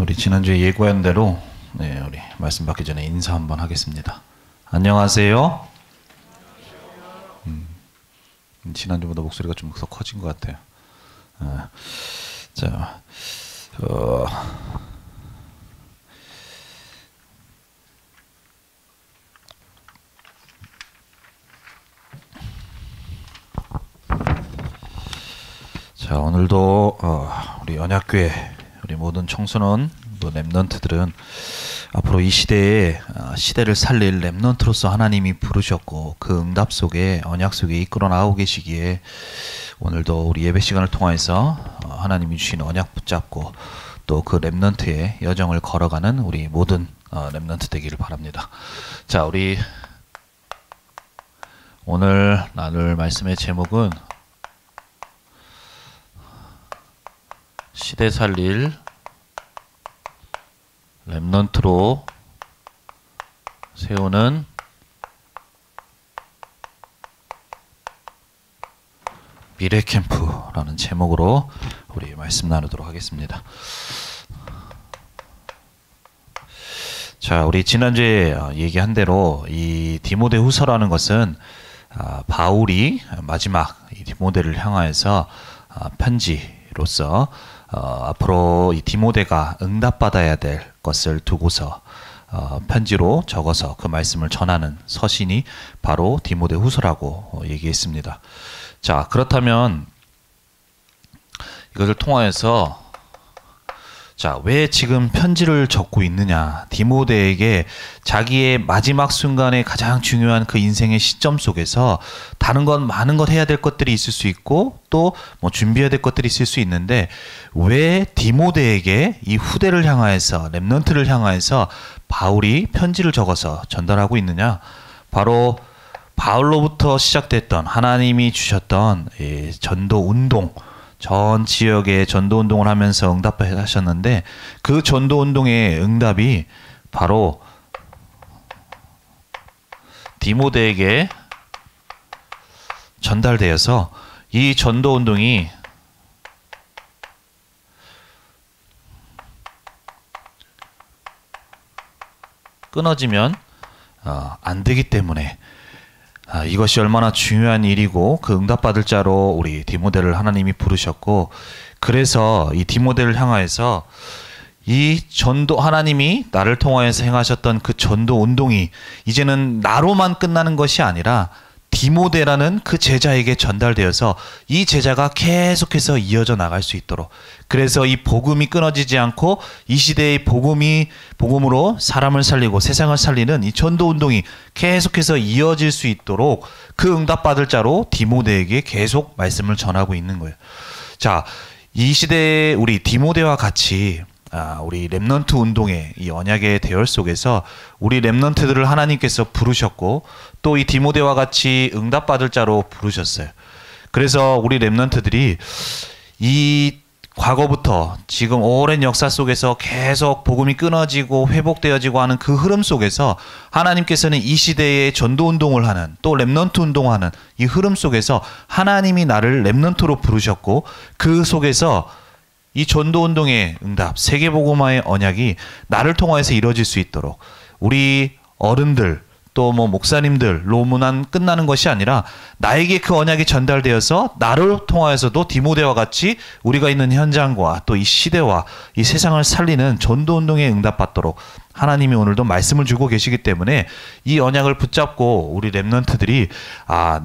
우리 지난주에 예고한 대로 우리 말씀 받기 전에 인사 한번 하겠습니다. 안녕하세요. 지난주보다 목소리가 좀 더 커진 것 같아요. 자, 자, 오늘도 우리 언약교회 우리 모든 청소년 또 렘넌트들은 앞으로 이 시대에 시대를 살릴 렘넌트로서 하나님이 부르셨고 그 응답 속에 언약 속에 이끌어 나오고 계시기에 오늘도 우리 예배 시간을 통해서 하나님이 주신 언약 붙잡고 또 그 렘넌트의 여정을 걸어가는 우리 모든 렘넌트 되기를 바랍니다. 자, 우리 오늘 나눌 말씀의 제목은 시대 살릴 렘넌트로 세우는 미래 캠프라는 제목으로 우리 말씀 나누도록 하겠습니다. 자, 우리 지난주에 얘기한 대로 이 디모데후서라는 것은 바울이 마지막 이 디모데를 향하여서 편지로서 앞으로 이 디모데가 응답받아야 될 것을 두고서 편지로 적어서 그 말씀을 전하는 서신이 바로 디모데후서라고 얘기했습니다. 자, 그렇다면 이것을 통하여서 자, 왜 지금 편지를 적고 있느냐? 디모데에게 자기의 마지막 순간에 가장 중요한 그 인생의 시점 속에서 다른 것 많은 것 해야 될 것들이 있을 수 있고 또 뭐 준비해야 될 것들이 있을 수 있는데 왜 디모데에게 이 후대를 향하여서 렘넌트를 향하여서 바울이 편지를 적어서 전달하고 있느냐? 바로 바울로부터 시작됐던 하나님이 주셨던 이 전도 운동, 전 지역에 전도 운동을 하면서 응답을 하셨는데 그 전도 운동의 응답이 바로 디모데에게 전달되어서 이 전도 운동이 끊어지면 안 되기 때문에 이것이 얼마나 중요한 일이고 그 응답받을 자로 우리 디모데를 하나님이 부르셨고 그래서 이 디모데를 향하여서 이 전도 하나님이 나를 통하여서 행하셨던 그 전도 운동이 이제는 나로만 끝나는 것이 아니라 디모데라는 그 제자에게 전달되어서 이 제자가 계속해서 이어져 나갈 수 있도록 그래서 이 복음이 끊어지지 않고 이 시대의 복음으로 사람을 살리고 세상을 살리는 이 전도 운동이 계속해서 이어질 수 있도록 그 응답받을 자로 디모데에게 계속 말씀을 전하고 있는 거예요. 자, 이 시대에 우리 디모데와 같이 우리 렘넌트 운동의 이 언약의 대열 속에서 우리 렘넌트들을 하나님께서 부르셨고 또 이 디모데와 같이 응답받을 자로 부르셨어요. 그래서 우리 렘넌트들이 이 과거부터 지금 오랜 역사 속에서 계속 복음이 끊어지고 회복되어지고 하는 그 흐름 속에서 하나님께서는 이 시대에 전도 운동을 하는 또 렘넌트 운동하는 이 흐름 속에서 하나님이 나를 렘넌트로 부르셨고 그 속에서 이 전도 운동의 응답, 세계복음화의 언약이 나를 통하여서 이루어질 수 있도록 우리 어른들 또 뭐 목사님들로만 끝나는 것이 아니라 나에게 그 언약이 전달되어서 나를 통하여서도 디모데와 같이 우리가 있는 현장과 또 이 시대와 이 세상을 살리는 전도 운동에 응답받도록 하나님이 오늘도 말씀을 주고 계시기 때문에 이 언약을 붙잡고 우리 렘넌트들이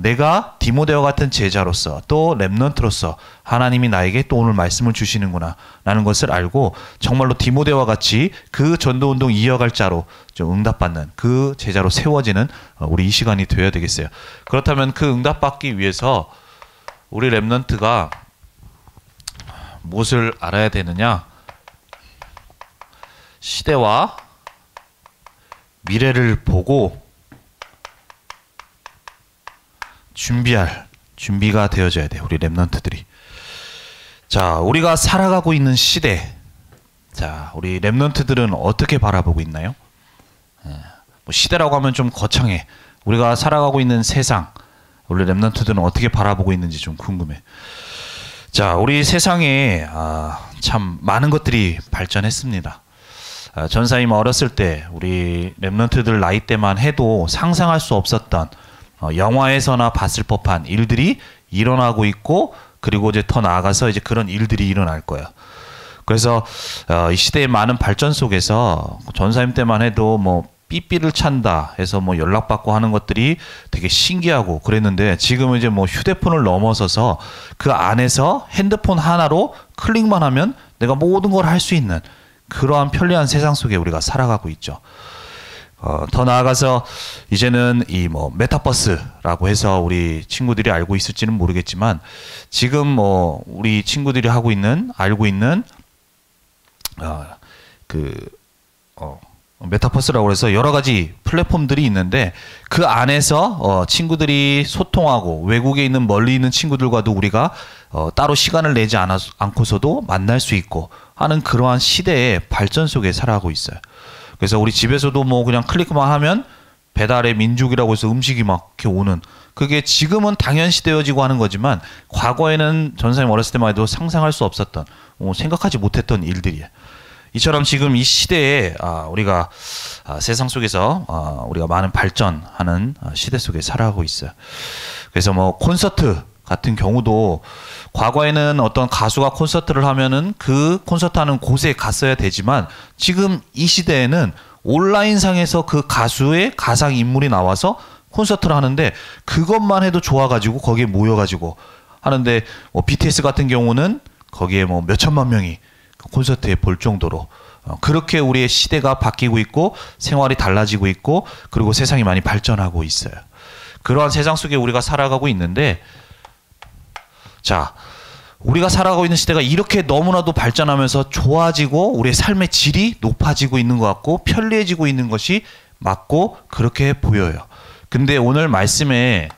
내가 디모데와 같은 제자로서 또 렘넌트로서 하나님이 나에게 또 오늘 말씀을 주시는구나 라는 것을 알고 정말로 디모데와 같이 그 전도 운동 이어갈 자로 좀 응답받는 그 제자로 세워지는 우리 이 시간이 되어야 되겠어요. 그렇다면 그 응답받기 위해서 우리 렘넌트가 무엇을 알아야 되느냐? 시대와 미래를 보고 준비가 되어져야 돼요. 우리 렘넌트들이. 자, 우리가 살아가고 있는 시대. 자, 우리 렘넌트들은 어떻게 바라보고 있나요? 뭐 시대라고 하면 좀 거창해. 우리가 살아가고 있는 세상, 우리 렘넌트들은 어떻게 바라보고 있는지 좀 궁금해. 자, 우리 세상에 참 많은 것들이 발전했습니다. 전사님 어렸을 때 우리 랩런트들 나이 때만 해도 상상할 수 없었던 영화에서나 봤을 법한 일들이 일어나고 있고, 그리고 이제 더 나아가서 이제 그런 일들이 일어날 거예요. 그래서 이 시대의 많은 발전 속에서 전사님 때만 해도 뭐 삐삐를 찬다 해서 뭐 연락받고 하는 것들이 되게 신기하고 그랬는데, 지금은 이제 뭐 휴대폰을 넘어서서 그 안에서 핸드폰 하나로 클릭만 하면 내가 모든 걸 할 수 있는 그러한 편리한 세상 속에 우리가 살아가고 있죠. 더 나아가서 이제는 이 뭐 메타버스라고 해서 우리 친구들이 알고 있을지는 모르겠지만, 지금 뭐 우리 친구들이 알고 있는 메타버스라고 해서 여러 가지 플랫폼들이 있는데, 그 안에서 친구들이 소통하고 외국에 있는 멀리 있는 친구들과도 우리가 따로 시간을 내지 않고서도 만날 수 있고 하는 그러한 시대의 발전 속에 살아가고 있어요. 그래서 우리 집에서도 뭐 그냥 클릭만 하면 배달의 민족이라고 해서 음식이 막 이렇게 오는, 그게 지금은 당연시되어지고 하는 거지만 과거에는 전사님 어렸을 때만 해도 상상할 수 없었던, 생각하지 못했던 일들이에요. 이처럼 지금 이 시대에 우리가 세상 속에서 우리가 많은 발전하는 시대 속에 살아가고 있어요. 그래서 뭐 콘서트 같은 경우도 과거에는 어떤 가수가 콘서트를 하면은 그 콘서트 하는 곳에 갔어야 되지만, 지금 이 시대에는 온라인상에서 그 가수의 가상 인물이 나와서 콘서트를 하는데, 그것만 해도 좋아가지고 거기에 모여가지고 하는데, 뭐 BTS 같은 경우는 거기에 뭐 몇천만 명이 콘서트에 볼 정도로 그렇게 우리의 시대가 바뀌고 있고 생활이 달라지고 있고, 그리고 세상이 많이 발전하고 있어요. 그러한 세상 속에 우리가 살아가고 있는데, 자, 우리가 살아가고 있는 시대가 이렇게 너무나도 발전하면서 좋아지고 우리의 삶의 질이 높아지고 있는 것 같고 편리해지고 있는 것이 맞고 그렇게 보여요. 근데 오늘 말씀에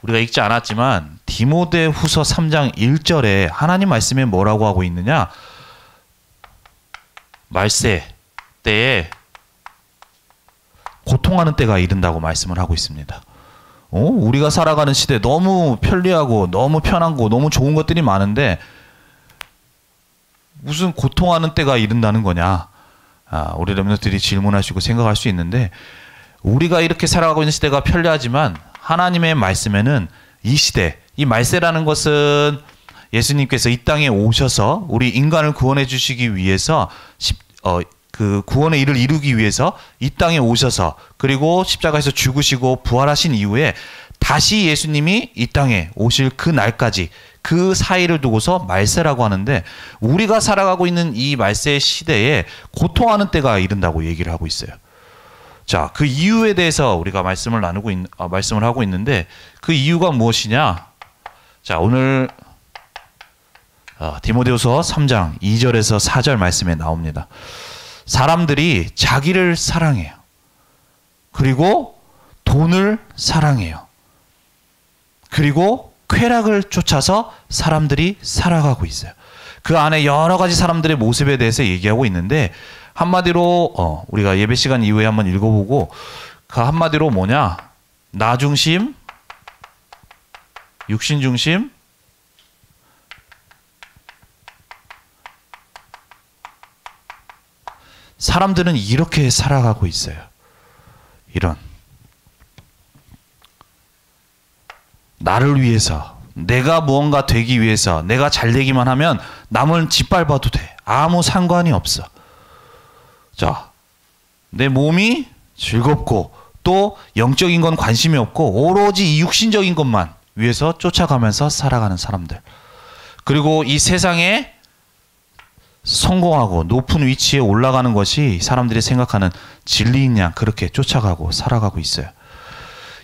우리가 읽지 않았지만 디모데후서 3장 1절에 하나님 말씀에 뭐라고 하고 있느냐? 말세 때에 고통하는 때가 이른다고 말씀을 하고 있습니다. 우리가 살아가는 시대 너무 편리하고 너무 편하고 너무 좋은 것들이 많은데 무슨 고통하는 때가 이른다는 거냐? 우리 렘넌트들이 질문하시고 생각할 수 있는데, 우리가 이렇게 살아가고 있는 시대가 편리하지만 하나님의 말씀에는 이 시대, 이 말세라는 것은 예수님께서 이 땅에 오셔서 우리 인간을 구원해 주시기 위해서 그 구원의 일을 이루기 위해서 이 땅에 오셔서, 그리고 십자가에서 죽으시고 부활하신 이후에 다시 예수님이 이 땅에 오실 그 날까지 그 사이를 두고서 말세라고 하는데, 우리가 살아가고 있는 이 말세의 시대에 고통하는 때가 이른다고 얘기를 하고 있어요. 자, 그 이유에 대해서 우리가 말씀을 하고 있는데, 그 이유가 무엇이냐? 자, 오늘 디모데후서 3장 2절에서 4절 말씀에 나옵니다. 사람들이 자기를 사랑해요. 그리고 돈을 사랑해요. 그리고 쾌락을 쫓아서 사람들이 살아가고 있어요. 그 안에 여러 가지 사람들의 모습에 대해서 얘기하고 있는데, 한마디로 우리가 예배 시간 이후에 한번 읽어보고, 그 한마디로 뭐냐? 나 중심, 육신 중심, 사람들은 이렇게 살아가고 있어요. 이런 나를 위해서, 내가 무언가 되기 위해서, 내가 잘 되기만 하면 남은 짓밟아도 돼. 아무 상관이 없어. 자, 내 몸이 즐겁고 또 영적인 건 관심이 없고 오로지 이 육신적인 것만 위해서 쫓아가면서 살아가는 사람들. 그리고 이 세상에 성공하고 높은 위치에 올라가는 것이 사람들이 생각하는 진리인 양 그렇게 쫓아가고 살아가고 있어요.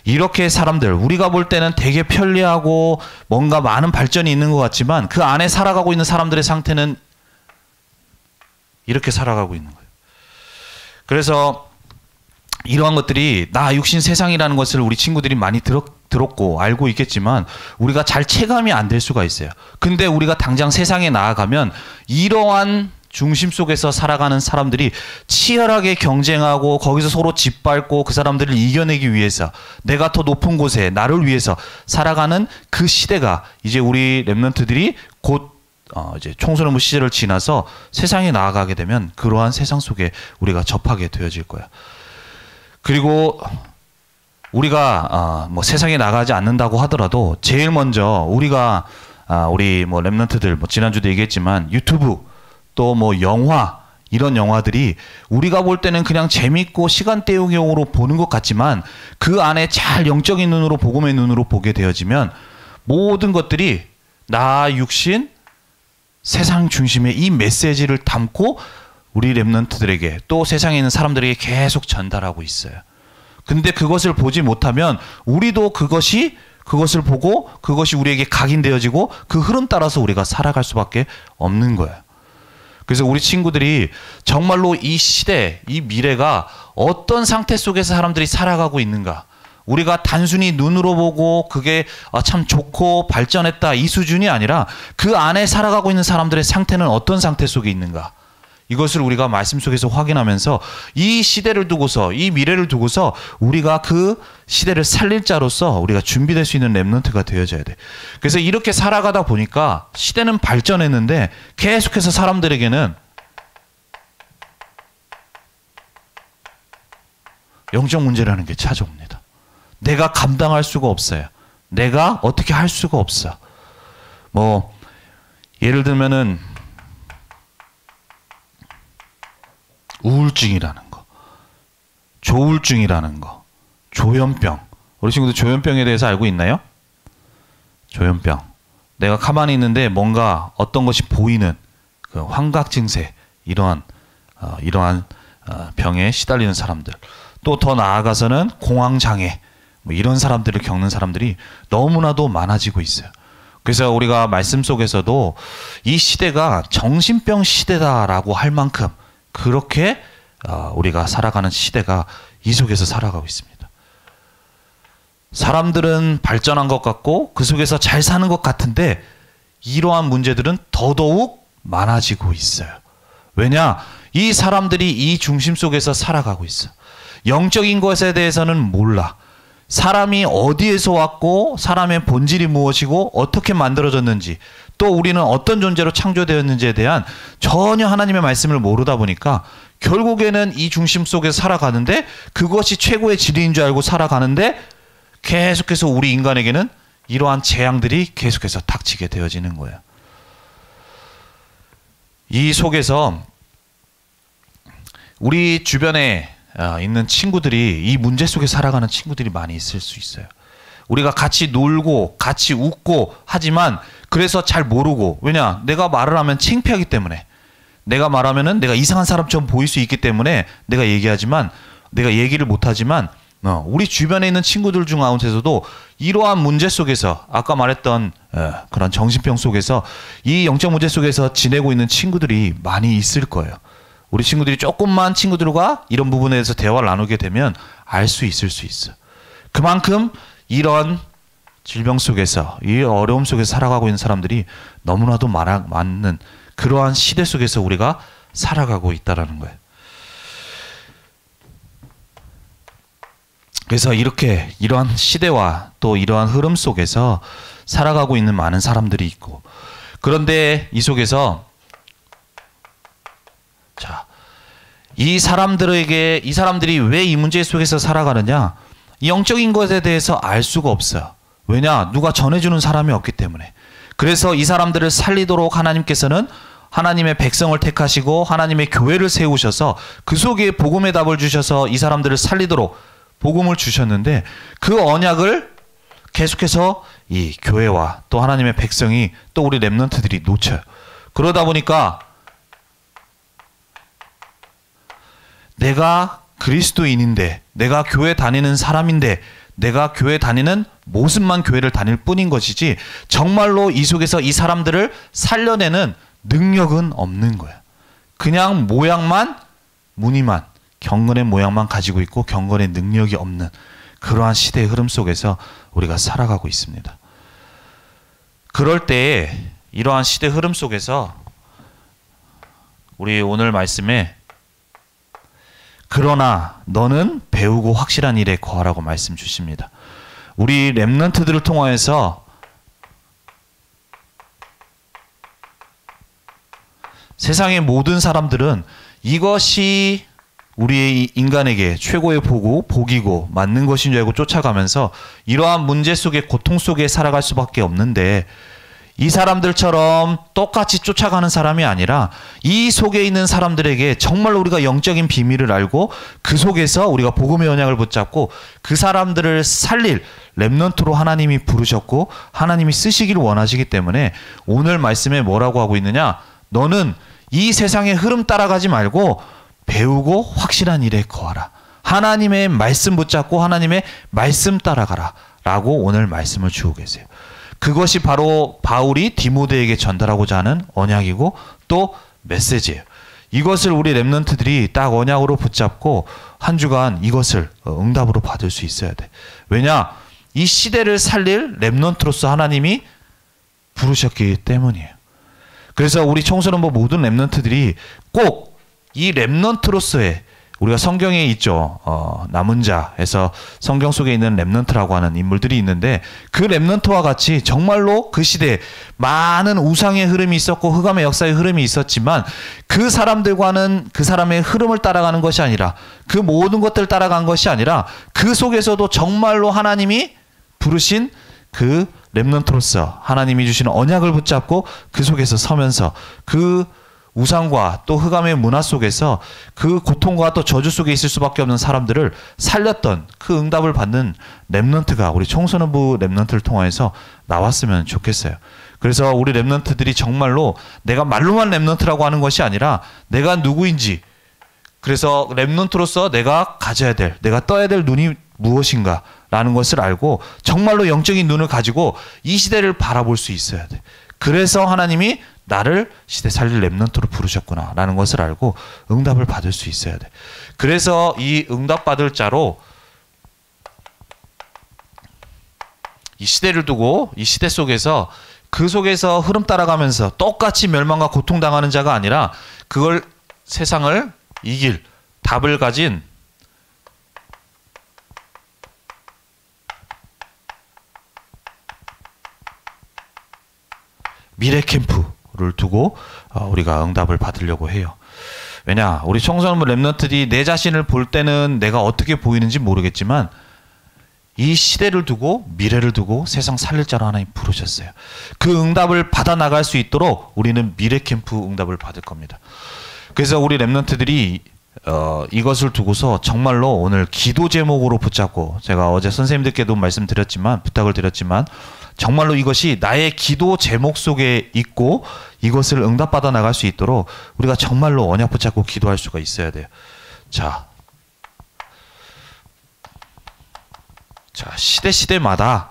이렇게 사람들, 우리가 볼 때는 되게 편리하고 뭔가 많은 발전이 있는 것 같지만 그 안에 살아가고 있는 사람들의 상태는 이렇게 살아가고 있는 거예요. 그래서 이러한 것들이 나 육신 세상이라는 것을 우리 친구들이 많이 들었고 알고 있겠지만 우리가 잘 체감이 안 될 수가 있어요. 근데 우리가 당장 세상에 나아가면 이러한 중심 속에서 살아가는 사람들이 치열하게 경쟁하고 거기서 서로 짓밟고 그 사람들을 이겨내기 위해서 내가 더 높은 곳에 나를 위해서 살아가는 그 시대가 이제 우리 렘넌트들이 곧 이제 청소년부 시절을 지나서 세상에 나아가게 되면 그러한 세상 속에 우리가 접하게 되어질 거야. 그리고 우리가 뭐 세상에 나가지 않는다고 하더라도 제일 먼저 우리가 우리 뭐 렘넌트들 뭐 지난주도 얘기했지만 유튜브 또 뭐 영화 이런 영화들이 우리가 볼 때는 그냥 재밌고 시간 때우기용으로 보는 것 같지만 그 안에 잘 영적인 눈으로 복음의 눈으로 보게 되어지면 모든 것들이 나 육신 세상 중심의 이 메시지를 담고 우리 렘넌트들에게 또 세상에 있는 사람들에게 계속 전달하고 있어요. 근데 그것을 보지 못하면 우리도 그것을 보고 그것이 우리에게 각인되어지고 그 흐름 따라서 우리가 살아갈 수밖에 없는 거예요. 그래서 우리 친구들이 정말로 이 시대, 이 미래가 어떤 상태 속에서 사람들이 살아가고 있는가, 우리가 단순히 눈으로 보고 그게 참 좋고 발전했다 이 수준이 아니라 그 안에 살아가고 있는 사람들의 상태는 어떤 상태 속에 있는가, 이것을 우리가 말씀 속에서 확인하면서 이 시대를 두고서 이 미래를 두고서 우리가 그 시대를 살릴 자로서 우리가 준비될 수 있는 렘넌트가 되어져야 돼. 그래서 이렇게 살아가다 보니까 시대는 발전했는데 계속해서 사람들에게는 영적 문제라는 게 찾아옵니다. 내가 감당할 수가 없어요. 내가 어떻게 할 수가 없어. 뭐 예를 들면은 우울증이라는 거, 조울증이라는 거, 조현병. 우리 친구들 조현병에 대해서 알고 있나요? 조현병. 내가 가만히 있는데 뭔가 어떤 것이 보이는 그 환각 증세, 이러한 병에 시달리는 사람들. 또 더 나아가서는 공황 장애, 뭐 이런 사람들을 겪는 사람들이 너무나도 많아지고 있어요. 그래서 우리가 말씀 속에서도 이 시대가 정신병 시대다라고 할 만큼 그렇게 우리가 살아가는 시대가 이 속에서 살아가고 있습니다. 사람들은 발전한 것 같고 그 속에서 잘 사는 것 같은데 이러한 문제들은 더더욱 많아지고 있어요. 왜냐? 이 사람들이 이 중심 속에서 살아가고 있어. 영적인 것에 대해서는 몰라. 사람이 어디에서 왔고 사람의 본질이 무엇이고 어떻게 만들어졌는지, 또 우리는 어떤 존재로 창조되었는지에 대한 전혀 하나님의 말씀을 모르다 보니까 결국에는 이 중심 속에서 살아가는데 그것이 최고의 진리인 줄 알고 살아가는데 계속해서 우리 인간에게는 이러한 재앙들이 계속해서 닥치게 되어지는 거예요. 이 속에서 우리 주변에 있는 친구들이 이 문제 속에 살아가는 친구들이 많이 있을 수 있어요. 우리가 같이 놀고 같이 웃고 하지만 그래서 잘 모르고, 왜냐? 내가 말을 하면 창피하기 때문에, 내가 말하면은 내가 이상한 사람처럼 보일 수 있기 때문에 내가 얘기를 못하지만 우리 주변에 있는 친구들 중 가운데서도 이러한 문제 속에서 아까 말했던 그런 정신병 속에서 이 영적 문제 속에서 지내고 있는 친구들이 많이 있을 거예요. 우리 친구들이 조금만 친구들과 이런 부분에 대해서 대화를 나누게 되면 알 수 있을 수 있어. 그만큼 이런 질병 속에서, 이 어려움 속에서 살아가고 있는 사람들이 너무나도 많은 그러한 시대 속에서 우리가 살아가고 있다는 거예요. 그래서 이러한 시대와 또 이러한 흐름 속에서 살아가고 있는 많은 사람들이 있고, 그런데 이 속에서 이 사람들이 왜 이 문제 속에서 살아가느냐? 영적인 것에 대해서 알 수가 없어요. 왜냐? 누가 전해주는 사람이 없기 때문에. 그래서 이 사람들을 살리도록 하나님께서는 하나님의 백성을 택하시고 하나님의 교회를 세우셔서 그 속에 복음의 답을 주셔서 이 사람들을 살리도록 복음을 주셨는데, 그 언약을 계속해서 이 교회와 또 하나님의 백성이 또 우리 렘넌트들이 놓쳐요. 그러다 보니까 내가 그리스도인인데, 내가 교회 다니는 사람인데, 내가 교회 다니는 모습만 교회를 다닐 뿐인 것이지 정말로 이 속에서 이 사람들을 살려내는 능력은 없는 거야. 그냥 모양만, 무늬만, 경건의 모양만 가지고 있고 경건의 능력이 없는 그러한 시대의 흐름 속에서 우리가 살아가고 있습니다. 그럴 때에 이러한 시대 흐름 속에서 우리 오늘 말씀에 그러나 너는 배우고 확실한 일에 거하라고 말씀 주십니다. 우리 렘넌트들을 통하여서 세상의 모든 사람들은 이것이 우리의 인간에게 최고의 복이고 맞는 것인 줄 알고 쫓아가면서 이러한 문제 속에 고통 속에 살아갈 수밖에 없는데, 이 사람들처럼 똑같이 쫓아가는 사람이 아니라 이 속에 있는 사람들에게 정말로 우리가 영적인 비밀을 알고 그 속에서 우리가 복음의 언약을 붙잡고 그 사람들을 살릴 렘넌트로 하나님이 부르셨고 하나님이 쓰시기를 원하시기 때문에 오늘 말씀에 뭐라고 하고 있느냐? 너는 이 세상의 흐름 따라가지 말고 배우고 확실한 일에 거하라. 하나님의 말씀 붙잡고 하나님의 말씀 따라가라 라고 오늘 말씀을 주고 계세요. 그것이 바로 바울이 디모데에게 전달하고자 하는 언약이고 또 메시지예요. 이것을 우리 렘넌트들이 딱 언약으로 붙잡고 한 주간 이것을 응답으로 받을 수 있어야 돼. 왜냐? 이 시대를 살릴 렘넌트로서 하나님이 부르셨기 때문이에요. 그래서 우리 청소년부 모든 렘넌트들이 꼭 이 렘넌트로서의, 우리가 성경에 있죠. 남은 자에서 성경 속에 있는 렘넌트라고 하는 인물들이 있는데 그 렘넌트와 같이 정말로 그 시대에 많은 우상의 흐름이 있었고 흑암의 역사의 흐름이 있었지만 그 사람들과는 그 사람의 흐름을 따라가는 것이 아니라 그 모든 것들을 따라간 것이 아니라 그 속에서도 정말로 하나님이 부르신 그 렘넌트로서 하나님이 주시는 언약을 붙잡고 그 속에서 서면서 그 우상과 또 흑암의 문화 속에서 그 고통과 또 저주 속에 있을 수밖에 없는 사람들을 살렸던 그 응답을 받는 렘넌트가 우리 청소년부 렘넌트를 통해서 나왔으면 좋겠어요. 그래서 우리 렘넌트들이 정말로 내가 말로만 렘넌트라고 하는 것이 아니라 내가 누구인지, 그래서 렘넌트로서 내가 가져야 될, 내가 떠야 될 눈이 무엇인가 라는 것을 알고 정말로 영적인 눈을 가지고 이 시대를 바라볼 수 있어야 돼. 그래서 하나님이 나를 시대 살릴 렘넌트로 부르셨구나 라는 것을 알고 응답을 받을 수 있어야 돼. 그래서 이 응답받을 자로 이 시대를 두고 이 시대 속에서 그 속에서 흐름 따라가면서 똑같이 멸망과 고통당하는 자가 아니라 그걸 세상을 이길 답을 가진 미래 캠프를 두고 우리가 응답을 받으려고 해요. 왜냐? 우리 청소년부 렘넌트들이 내 자신을 볼 때는 내가 어떻게 보이는지 모르겠지만 이 시대를 두고 미래를 두고 세상 살릴 자로 하나님 부르셨어요. 그 응답을 받아 나갈 수 있도록 우리는 미래 캠프 응답을 받을 겁니다. 그래서 우리 렘넌트들이 이것을 두고서 정말로 오늘 기도 제목으로 붙잡고, 제가 어제 선생님들께도 말씀드렸지만 부탁을 드렸지만 정말로 이것이 나의 기도 제목 속에 있고 이것을 응답받아 나갈 수 있도록 우리가 정말로 언약 붙잡고 기도할 수가 있어야 돼요. 자, 시대마다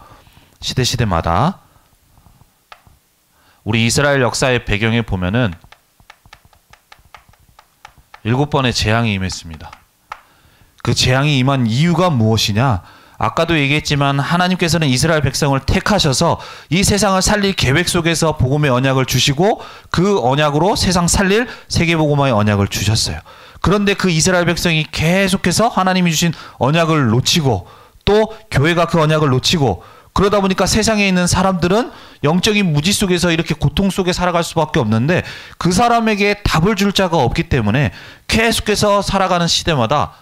우리 이스라엘 역사의 배경에 보면은 7번의 재앙이 임했습니다. 그 재앙이 임한 이유가 무엇이냐? 아까도 얘기했지만 하나님께서는 이스라엘 백성을 택하셔서 이 세상을 살릴 계획 속에서 복음의 언약을 주시고 그 언약으로 세상 살릴 세계복음화의 언약을 주셨어요. 그런데 그 이스라엘 백성이 계속해서 하나님이 주신 언약을 놓치고 또 교회가 그 언약을 놓치고 그러다 보니까 세상에 있는 사람들은 영적인 무지 속에서 이렇게 고통 속에 살아갈 수밖에 없는데 그 사람에게 답을 줄 자가 없기 때문에 계속해서 살아가는 시대마다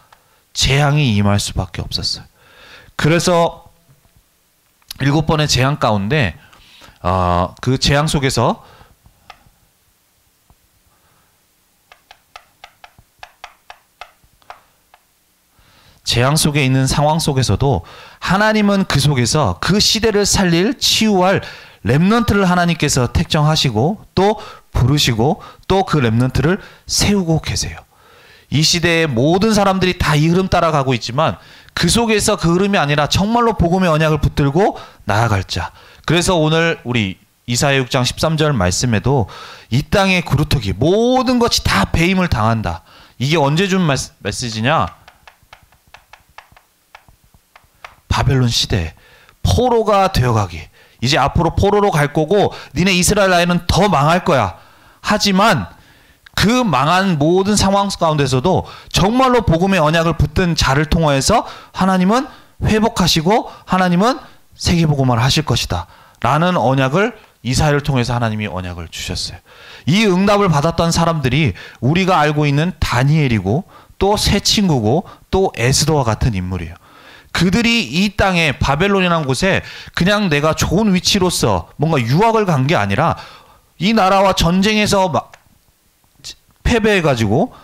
재앙이 임할 수밖에 없었어요. 그래서 7번의 재앙 가운데 그 재앙 속에서 재앙 속에 있는 상황 속에서도 하나님은 그 속에서 그 시대를 살릴 치유할 렘넌트를 하나님께서 택정하시고 또 부르시고 또 그 렘넌트를 세우고 계세요. 이 시대의 모든 사람들이 다 이 흐름 따라가고 있지만 그 속에서 그 흐름이 아니라 정말로 복음의 언약을 붙들고 나아갈 자. 그래서 오늘 우리 이사야 6장 13절 말씀에도 이 땅의 그루터기 모든 것이 다 배임을 당한다. 이게 언제 준 메시지냐? 바벨론 시대 포로가 되어가기. 이제 앞으로 포로로 갈 거고 니네 이스라엘 아이는 더 망할 거야. 하지만 그 망한 모든 상황 가운데서도 정말로 복음의 언약을 붙든 자를 통하여서 하나님은 회복하시고 하나님은 세계복음화를 하실 것이다 라는 언약을 이사야를 통해서 하나님이 언약을 주셨어요. 이 응답을 받았던 사람들이 우리가 알고 있는 다니엘이고 또 새 친구고 또 에스더와 같은 인물이에요. 그들이 이 땅에 바벨론이라는 곳에 그냥 내가 좋은 위치로서 뭔가 유학을 간 게 아니라 이 나라와 전쟁에서 막 패배해가지고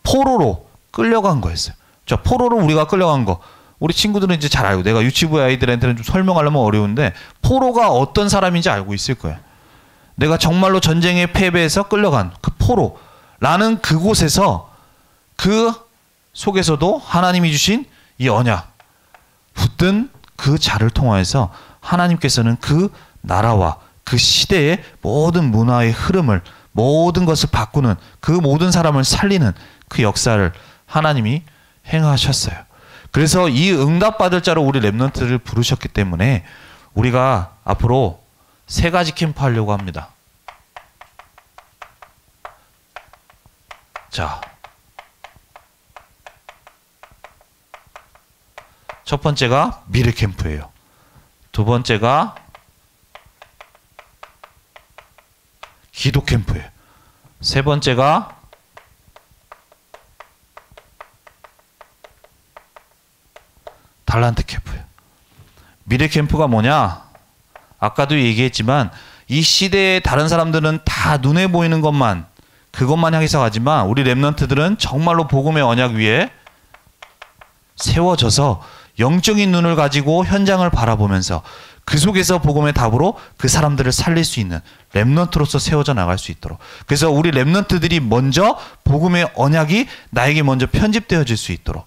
포로로 끌려간 거였어요. 자, 포로로 우리가 끌려간 거 우리 친구들은 이제 잘 알고, 내가 유치부의 아이들한테는 좀 설명하려면 어려운데 포로가 어떤 사람인지 알고 있을 거예요. 내가 정말로 전쟁에 패배해서 끌려간 그 포로라는 그곳에서 그 속에서도 하나님이 주신 이 언약 붙든 그 자를 통하여서 하나님께서는 그 나라와 그 시대의 모든 문화의 흐름을, 모든 것을 바꾸는, 그 모든 사람을 살리는 그 역사를 하나님이 행하셨어요. 그래서 이 응답받을 자로 우리 렘넌트를 부르셨기 때문에 우리가 앞으로 3가지 캠프 하려고 합니다. 자, 첫 번째가 미래 캠프예요. 두 번째가 기도 캠프예요. 세 번째가 달란트 캠프예요. 미래 캠프가 뭐냐? 아까도 얘기했지만 이 시대의 다른 사람들은 다 눈에 보이는 것만, 그것만 향해서 가지만 우리 렘넌트들은 정말로 복음의 언약 위에 세워져서 영적인 눈을 가지고 현장을 바라보면서 그 속에서 복음의 답으로 그 사람들을 살릴 수 있는 렘넌트로서 세워져 나갈 수 있도록, 그래서 우리 렘넌트들이 먼저 복음의 언약이 나에게 먼저 편집되어질 수 있도록,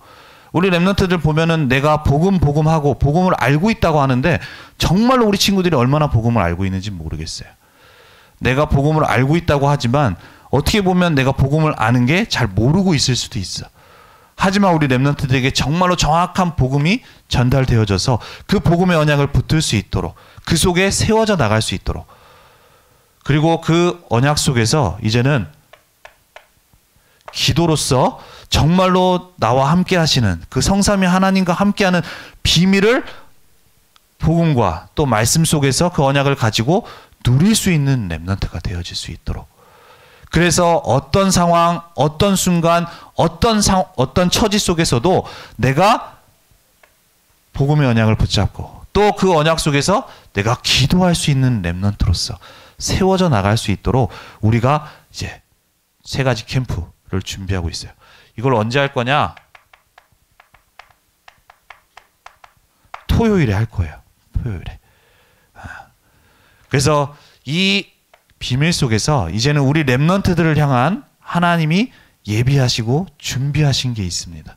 우리 렘넌트들 보면은 내가 복음하고 복음을 알고 있다고 하는데 정말로 우리 친구들이 얼마나 복음을 알고 있는지 모르겠어요. 내가 복음을 알고 있다고 하지만 어떻게 보면 내가 복음을 아는 게 잘 모르고 있을 수도 있어. 하지만 우리 렘넌트들에게 정말로 정확한 복음이 전달되어져서 그 복음의 언약을 붙들 수 있도록, 그 속에 세워져 나갈 수 있도록, 그리고 그 언약 속에서 이제는 기도로서 정말로 나와 함께 하시는 그 성삼위 하나님과 함께하는 비밀을 복음과 또 말씀 속에서 그 언약을 가지고 누릴 수 있는 렘넌트가 되어질 수 있도록, 그래서 어떤 상황, 어떤 순간, 어떤 처지 속에서도 내가 복음의 언약을 붙잡고 또 그 언약 속에서 내가 기도할 수 있는 렘넌트로서 세워져 나갈 수 있도록 우리가 이제 3가지 캠프를 준비하고 있어요. 이걸 언제 할 거냐? 토요일에 할 거예요. 토요일에. 그래서 이 비밀 속에서 이제는 우리 렘넌트들을 향한 하나님이 예비하시고 준비하신 게 있습니다.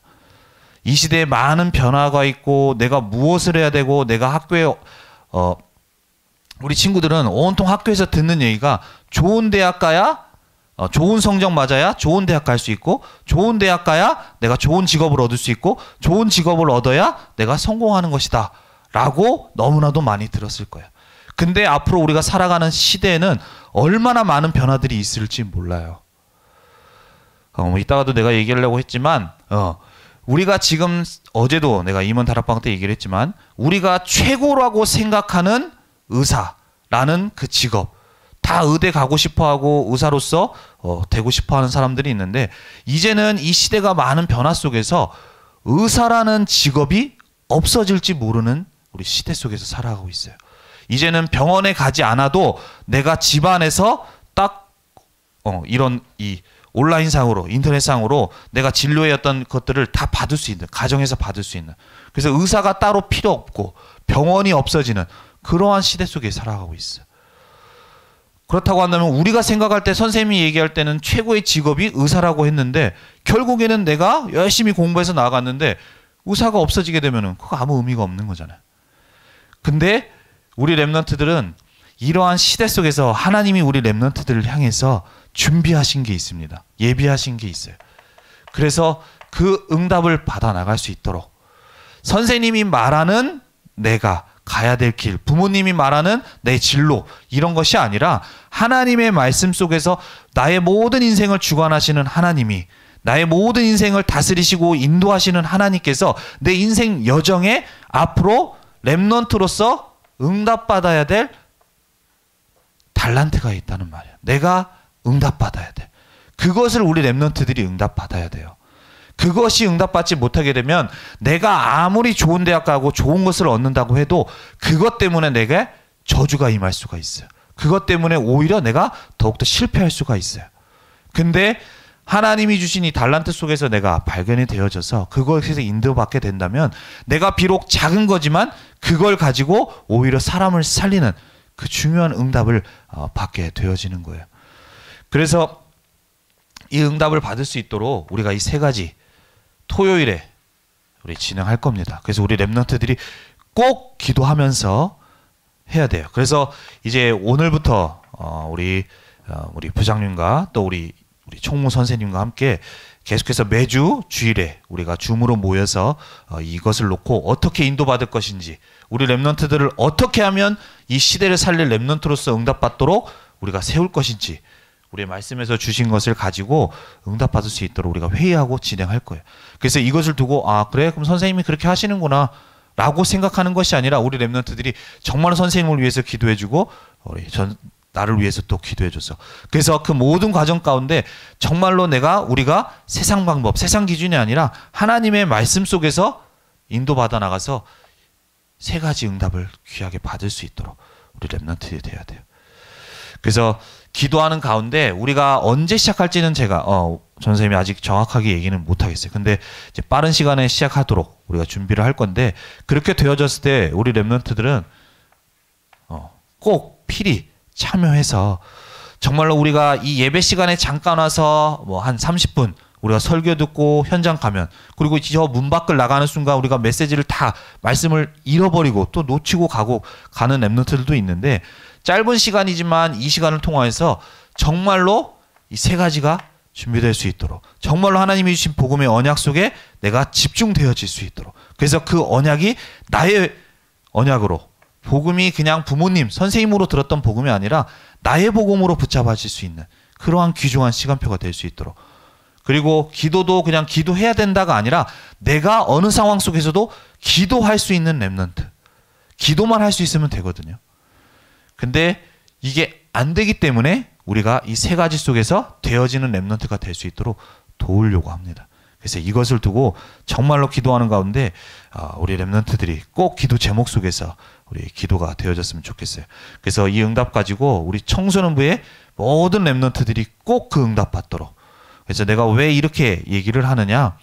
이 시대에 많은 변화가 있고 내가 무엇을 해야 되고, 내가 학교에 우리 친구들은 온통 학교에서 듣는 얘기가 좋은 대학 가야 좋은 성적 맞아야 좋은 대학 갈 수 있고, 좋은 대학 가야 내가 좋은 직업을 얻을 수 있고, 좋은 직업을 얻어야 내가 성공하는 것이다 라고 너무나도 많이 들었을 거예요. 근데 앞으로 우리가 살아가는 시대에는 얼마나 많은 변화들이 있을지 몰라요. 이따가도 내가 얘기하려고 했지만 우리가 지금, 어제도 내가 임원 다락방 때 얘기를 했지만, 우리가 최고라고 생각하는 의사라는 그 직업, 다 의대 가고 싶어하고 의사로서 되고 싶어하는 사람들이 있는데, 이제는 이 시대가 많은 변화 속에서 의사라는 직업이 없어질지 모르는 우리 시대 속에서 살아가고 있어요. 이제는 병원에 가지 않아도 내가 집안에서 딱 이런 이 온라인상으로, 인터넷상으로 내가 진료의 어떤 것들을 다 받을 수 있는, 가정에서 받을 수 있는, 그래서 의사가 따로 필요 없고 병원이 없어지는 그러한 시대 속에 살아가고 있어요. 그렇다고 한다면 우리가 생각할 때, 선생님이 얘기할 때는 최고의 직업이 의사라고 했는데, 결국에는 내가 열심히 공부해서 나아갔는데 의사가 없어지게 되면은 그거 아무 의미가 없는 거잖아요. 근데 우리 렘넌트들은 이러한 시대 속에서 하나님이 우리 렘넌트들을 향해서 준비하신 게 있습니다. 예비하신 게 있어요. 그래서 그 응답을 받아 나갈 수 있도록, 선생님이 말하는 내가 가야 될 길, 부모님이 말하는 내 진로, 이런 것이 아니라 하나님의 말씀 속에서 나의 모든 인생을 주관하시는 하나님이, 나의 모든 인생을 다스리시고 인도하시는 하나님께서 내 인생 여정에 앞으로 렘넌트로서 응답받아야 될 달란트가 있다는 말이야. 내가 응답받아야 돼. 그것을 우리 랩런트들이 응답받아야 돼요. 그것이 응답받지 못하게 되면 내가 아무리 좋은 대학 가고 좋은 것을 얻는다고 해도 그것 때문에 내게 저주가 임할 수가 있어요. 그것 때문에 오히려 내가 더욱더 실패할 수가 있어요. 근데 하나님이 주신 이 달란트 속에서 내가 발견이 되어져서 그것에서 인도받게 된다면 내가 비록 작은 거지만 그걸 가지고 오히려 사람을 살리는 그 중요한 응답을 받게 되어지는 거예요. 그래서 이 응답을 받을 수 있도록 우리가 이 세 가지 토요일에 우리 진행할 겁니다. 그래서 우리 랩런트들이 꼭 기도하면서 해야 돼요. 그래서 이제 오늘부터 우리 부장님과 또 우리 총무 선생님과 함께 계속해서 매주 주일에 우리가 줌으로 모여서 이것을 놓고 어떻게 인도받을 것인지, 우리 랩런트들을 어떻게 하면 이 시대를 살릴 랩런트로서 응답받도록 우리가 세울 것인지, 우리의 말씀에서 주신 것을 가지고 응답받을 수 있도록 우리가 회의하고 진행할 거예요. 그래서 이것을 두고 그래? 그럼 선생님이 그렇게 하시는구나 라고 생각하는 것이 아니라 우리 랩런트들이 정말 선생님을 위해서 기도해주고 나를 위해서 또 기도해줘서, 그래서 그 모든 과정 가운데 정말로 우리가 세상 방법, 세상 기준이 아니라 하나님의 말씀 속에서 인도받아 나가서 세 가지 응답을 귀하게 받을 수 있도록 우리 랩런트들이 돼야 돼요. 그래서 기도하는 가운데 우리가 언제 시작할지는 제가 전 선생님이 아직 정확하게 얘기는 못하겠어요. 근데 이제 빠른 시간에 시작하도록 우리가 준비를 할 건데, 그렇게 되어졌을 때 우리 랩런트들은 꼭 필히 참여해서 정말로 우리가 이 예배 시간에 잠깐 와서 뭐 한 30분 우리가 설교 듣고 현장 가면, 그리고 저 문 밖을 나가는 순간 우리가 메시지를 다 말씀을 잃어버리고 또 놓치고 가는 랩런트들도 있는데, 짧은 시간이지만 이 시간을 통해서 정말로 이 세 가지가 준비될 수 있도록, 정말로 하나님이 주신 복음의 언약 속에 내가 집중되어질 수 있도록, 그래서 그 언약이 나의 언약으로, 복음이 그냥 부모님, 선생님으로 들었던 복음이 아니라 나의 복음으로 붙잡아질 수 있는 그러한 귀중한 시간표가 될 수 있도록, 그리고 기도도 그냥 기도해야 된다가 아니라 내가 어느 상황 속에서도 기도할 수 있는 랩런트, 기도만 할 수 있으면 되거든요. 근데 이게 안 되기 때문에 우리가 이 세 가지 속에서 되어지는 랩런트가 될 수 있도록 도우려고 합니다. 그래서 이것을 두고 정말로 기도하는 가운데 우리 랩런트들이 꼭 기도 제목 속에서 우리 기도가 되어졌으면 좋겠어요. 그래서 이 응답 가지고 우리 청소년부의 모든 랩런트들이 꼭 그 응답 받도록. 그래서 내가 왜 이렇게 얘기를 하느냐,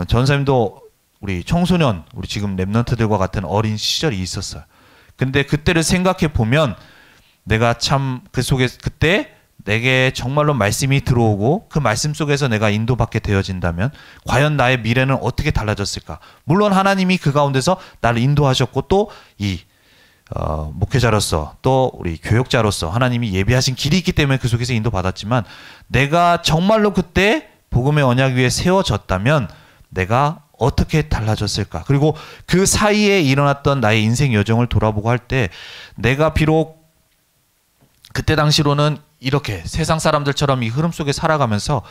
전사님도 우리 청소년, 우리 지금 랩런트들과 같은 어린 시절이 있었어요. 근데 그때를 생각해 보면 내가 참 그 속에 그때 내게 정말로 말씀이 들어오고 그 말씀 속에서 내가 인도받게 되어진다면 과연 나의 미래는 어떻게 달라졌을까? 물론 하나님이 그 가운데서 나를 인도하셨고 또 이 목회자로서 또 우리 교육자로서 하나님이 예비하신 길이 있기 때문에 그 속에서 인도받았지만, 내가 정말로 그때 복음의 언약 위에 세워졌다면 내가 어떻게 달라졌을까? 그리고 그 사이에 일어났던 나의 인생 여정을 돌아보고 할 때 내가 비록 그때 당시로는 이렇게 세상 사람들처럼 이 흐름 속에 살아가면서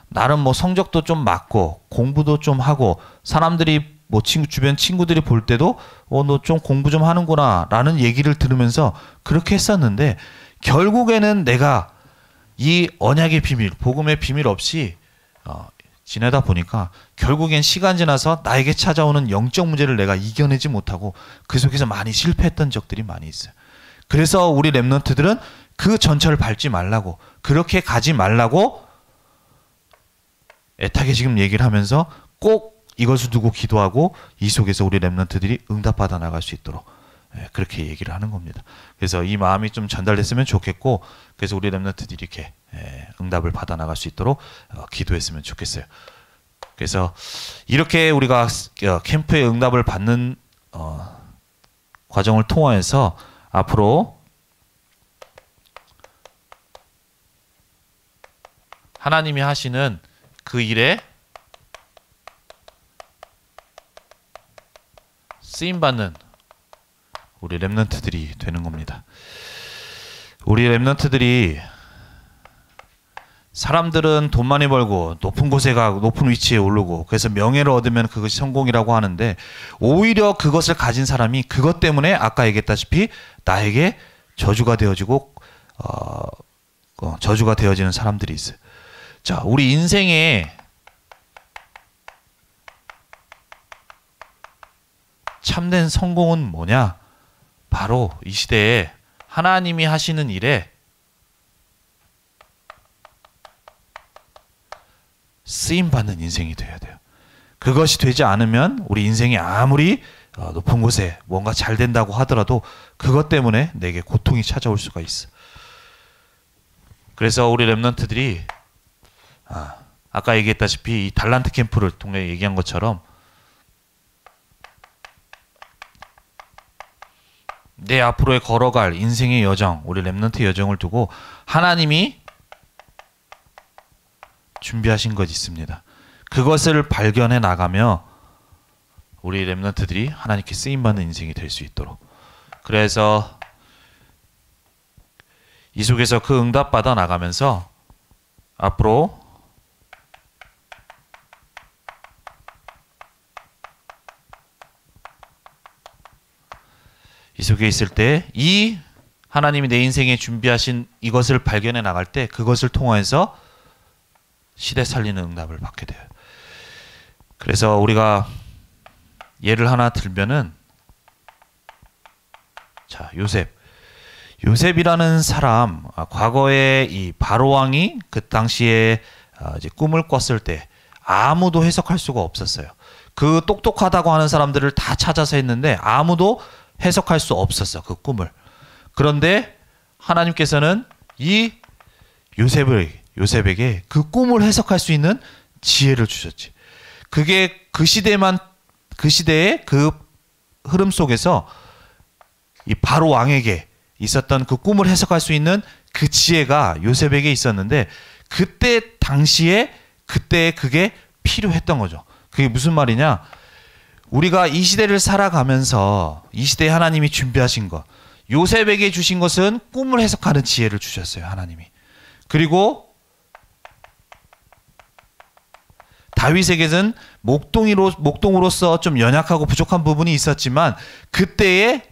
나름 뭐 성적도 좀 맞고 공부도 좀 하고 사람들이 뭐 주변 친구들이 볼 때도 너 좀 공부 좀 하는구나 라는 얘기를 들으면서 그렇게 했었는데, 결국에는 내가 이 언약의 비밀, 복음의 비밀 없이 지내다 보니까 결국엔 시간 지나서 나에게 찾아오는 영적 문제를 내가 이겨내지 못하고 그 속에서 많이 실패했던 적들이 많이 있어요. 그래서 우리 랩런트들은 그 전철을 밟지 말라고, 그렇게 가지 말라고 애타게 지금 얘기를 하면서 꼭 이것을 두고 기도하고 이 속에서 우리 랩런트들이 응답받아 나갈 수 있도록 그렇게 얘기를 하는 겁니다. 그래서 이 마음이 좀 전달됐으면 좋겠고, 그래서 우리 랩런트들이 이렇게 응답을 받아 나갈 수 있도록 기도했으면 좋겠어요. 그래서 이렇게 우리가 캠프의 응답을 받는 과정을 통해서 앞으로 하나님이 하시는 그 일에 쓰임받는 우리 랩런트들이 되는 겁니다. 우리 랩런트들이, 사람들은 돈 많이 벌고 높은 곳에 가고 높은 위치에 오르고 그래서 명예를 얻으면 그것이 성공이라고 하는데, 오히려 그것을 가진 사람이 그것 때문에 아까 얘기했다시피 나에게 저주가 되어지고 저주가 되어지는 사람들이 있어요. 자, 우리 인생에 참된 성공은 뭐냐? 바로 이 시대에 하나님이 하시는 일에 쓰임받는 인생이 되어야 돼요. 그것이 되지 않으면 우리 인생이 아무리 높은 곳에 뭔가 잘 된다고 하더라도 그것 때문에 내게 고통이 찾아올 수가 있어. 그래서 우리 렘넌트들이 아까 얘기했다시피 이 달란트 캠프를 통해 얘기한 것처럼 내 앞으로의 걸어갈 인생의 여정, 우리 렘넌트의 여정을 두고 하나님이 준비하신 것 있습니다. 그것을 발견해 나가며 우리 렘넌트들이 하나님께 쓰임받는 인생이 될 수 있도록, 그래서 이 속에서 그 응답받아 나가면서 앞으로 이 속에 있을 때 이 하나님이 내 인생에 준비하신 이것을 발견해 나갈 때 그것을 통해서 시대 살리는 응답을 받게 돼요. 그래서 우리가 예를 하나 들면은, 자, 요셉이라는 사람, 과거에 이 바로 왕이 그 당시에 이제 꿈을 꿨을 때 아무도 해석할 수가 없었어요. 그 똑똑하다고 하는 사람들을 다 찾아서 했는데 아무도 해석할 수 없었어, 그 꿈을. 그런데 하나님께서는 이 요셉에게 그 꿈을 해석할 수 있는 지혜를 주셨지. 그게 그 시대의 그 흐름 속에서 이 바로 왕에게 있었던 그 꿈을 해석할 수 있는 그 지혜가 요셉에게 있었는데, 그때 당시에 그때 그게 필요했던 거죠. 그게 무슨 말이냐? 우리가 이 시대를 살아가면서 이 시대에 하나님이 준비하신 것, 요셉에게 주신 것은 꿈을 해석하는 지혜를 주셨어요, 하나님이. 그리고 다윗에게는 목동으로서 좀 연약하고 부족한 부분이 있었지만 그때에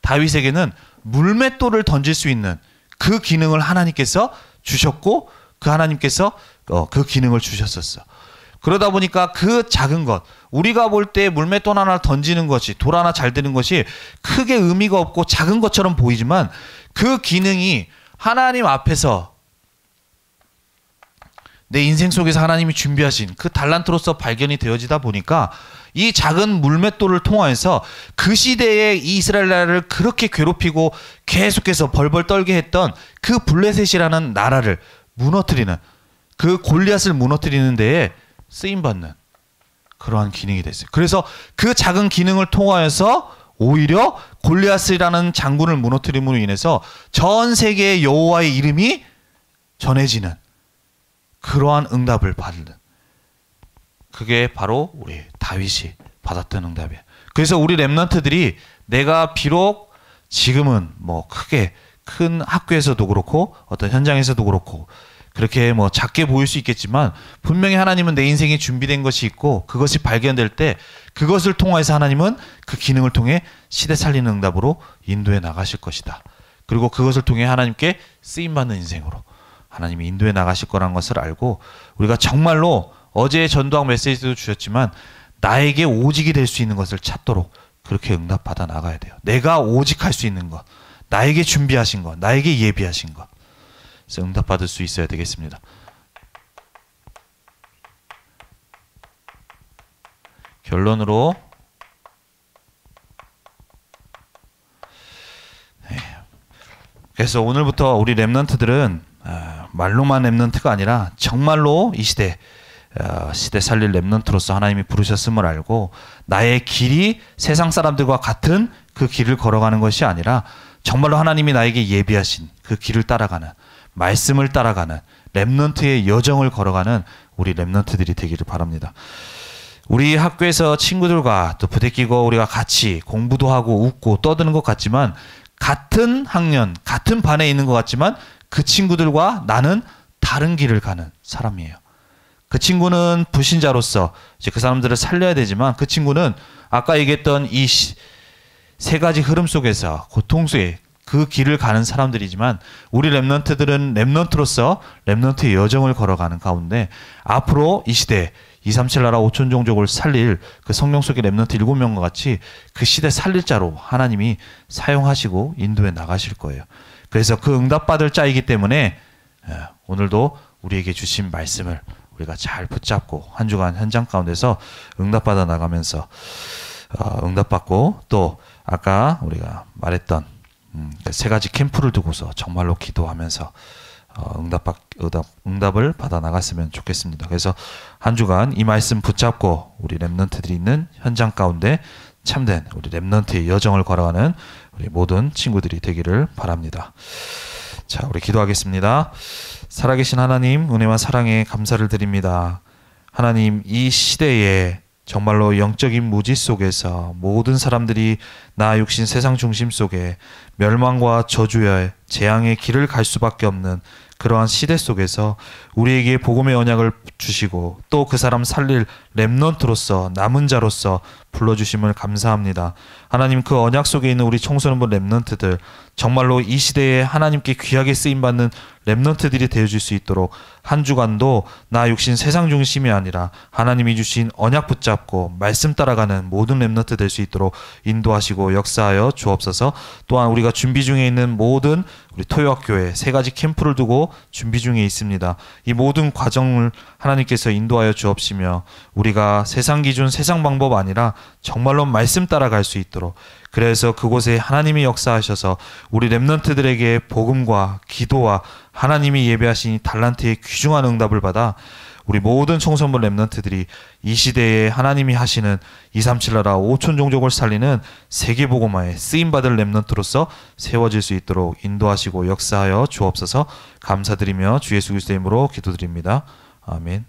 다윗에게는 물맷돌을 던질 수 있는 그 기능을 하나님께서 주셨고, 그 하나님께서 그 기능을 주셨었어. 그러다 보니까 그 작은 것, 우리가 볼 때 물맷돌 하나 던지는 것이, 돌 하나 잘 드는 것이 크게 의미가 없고 작은 것처럼 보이지만 그 기능이 하나님 앞에서 내 인생 속에서 하나님이 준비하신 그 달란트로서 발견이 되어지다 보니까 이 작은 물맷돌을 통하여서 그 시대에 이스라엘 나라를 그렇게 괴롭히고 계속해서 벌벌 떨게 했던 그 블레셋이라는 나라를 무너뜨리는, 그 골리앗을 무너뜨리는 데에 쓰임받는 그러한 기능이 됐어요. 그래서 그 작은 기능을 통하여서 오히려 골리앗이라는 장군을 무너뜨림으로 인해서 전 세계의 여호와의 이름이 전해지는 그러한 응답을 받는, 그게 바로 우리 다윗이 받았던 응답이에요. 그래서 우리 렘넌트들이 내가 비록 지금은 뭐 크게 큰 학교에서도 그렇고 어떤 현장에서도 그렇고 그렇게 뭐 작게 보일 수 있겠지만 분명히 하나님은 내 인생에 준비된 것이 있고 그것이 발견될 때 그것을 통해서 하나님은 그 기능을 통해 시대 살리는 응답으로 인도해 나가실 것이다. 그리고 그것을 통해 하나님께 쓰임받는 인생으로 하나님이 인도해 나가실 거라는 것을 알고, 우리가 정말로 어제 전도학 메시지도 주셨지만 나에게 오직이 될 수 있는 것을 찾도록 그렇게 응답받아 나가야 돼요. 내가 오직 할 수 있는 것, 나에게 준비하신 것, 나에게 예비하신 것, 그래서 응답받을 수 있어야 되겠습니다. 결론으로 그래서 오늘부터 우리 렘넌트들은 말로만 렘넌트가 아니라 정말로 이 시대 살릴 렘넌트로서 하나님이 부르셨음을 알고 나의 길이 세상 사람들과 같은 그 길을 걸어가는 것이 아니라 정말로 하나님이 나에게 예비하신 그 길을 따라가는, 말씀을 따라가는 렘넌트의 여정을 걸어가는 우리 렘넌트들이 되기를 바랍니다. 우리 학교에서 친구들과 또 부대끼고 우리가 같이 공부도 하고 웃고 떠드는 것 같지만, 같은 학년, 같은 반에 있는 것 같지만 그 친구들과 나는 다른 길을 가는 사람이에요. 그 친구는 불신자로서 이제 그 사람들을 살려야 되지만, 그 친구는 아까 얘기했던 이 세 가지 흐름 속에서 고통 속에 그 길을 가는 사람들이지만 우리 렘넌트들은 렘넌트로서 렘넌트의 여정을 걸어가는 가운데 앞으로 이 시대 237 나라 5천 종족을 살릴 그 성령 속의 렘넌트 7명과 같이 그 시대 살릴 자로 하나님이 사용하시고 인도해 나가실 거예요. 그래서 그 응답받을 자이기 때문에 오늘도 우리에게 주신 말씀을 우리가 잘 붙잡고 한 주간 현장 가운데서 응답받아 나가면서 응답받고 또 아까 우리가 말했던 세 가지 캠프를 두고서 정말로 기도하면서 응답을 받아 나갔으면 좋겠습니다. 그래서 한 주간 이 말씀 붙잡고 우리 렘넌트들이 있는 현장 가운데 참된 우리 렘넌트의 여정을 걸어가는 우리 모든 친구들이 되기를 바랍니다. 자, 우리 기도하겠습니다. 살아계신 하나님, 은혜와 사랑에 감사를 드립니다. 하나님, 이 시대에 정말로 영적인 무지 속에서 모든 사람들이 나 육신 세상 중심 속에 멸망과 저주의 재앙의 길을 갈 수밖에 없는 그러한 시대 속에서 우리에게 복음의 언약을 주시고 또 그 사람 살릴 렘넌트로서 남은 자로서 불러주심을 감사합니다. 하나님, 그 언약 속에 있는 우리 청소년부 렘넌트들 정말로 이 시대에 하나님께 귀하게 쓰임받는 렘넌트들이 되어줄 수 있도록 한 주간도 나 육신 세상 중심이 아니라 하나님이 주신 언약 붙잡고 말씀 따라가는 모든 렘넌트 될 수 있도록 인도하시고 역사하여 주옵소서. 또한 우리가 준비 중에 있는 모든 우리 토요학교에 세 가지 캠프를 두고 준비 중에 있습니다. 이 모든 과정을 하나님께서 인도하여 주옵시며 우리가 세상 기준 세상 방법 아니라 정말로 말씀 따라갈 수 있도록, 그래서 그곳에 하나님이 역사하셔서 우리 렘넌트들에게 복음과 기도와 하나님이 예배하신 달란트의 귀중한 응답을 받아 우리 모든 청소년 렘넌트들이 이 시대에 하나님이 하시는 237 나라 5천 종족을 살리는 세계복음화에 쓰임받을 렘넌트로서 세워질 수 있도록 인도하시고 역사하여 주옵소서. 감사드리며 주 예수 그리스도의 이름으로 기도드립니다. 아멘.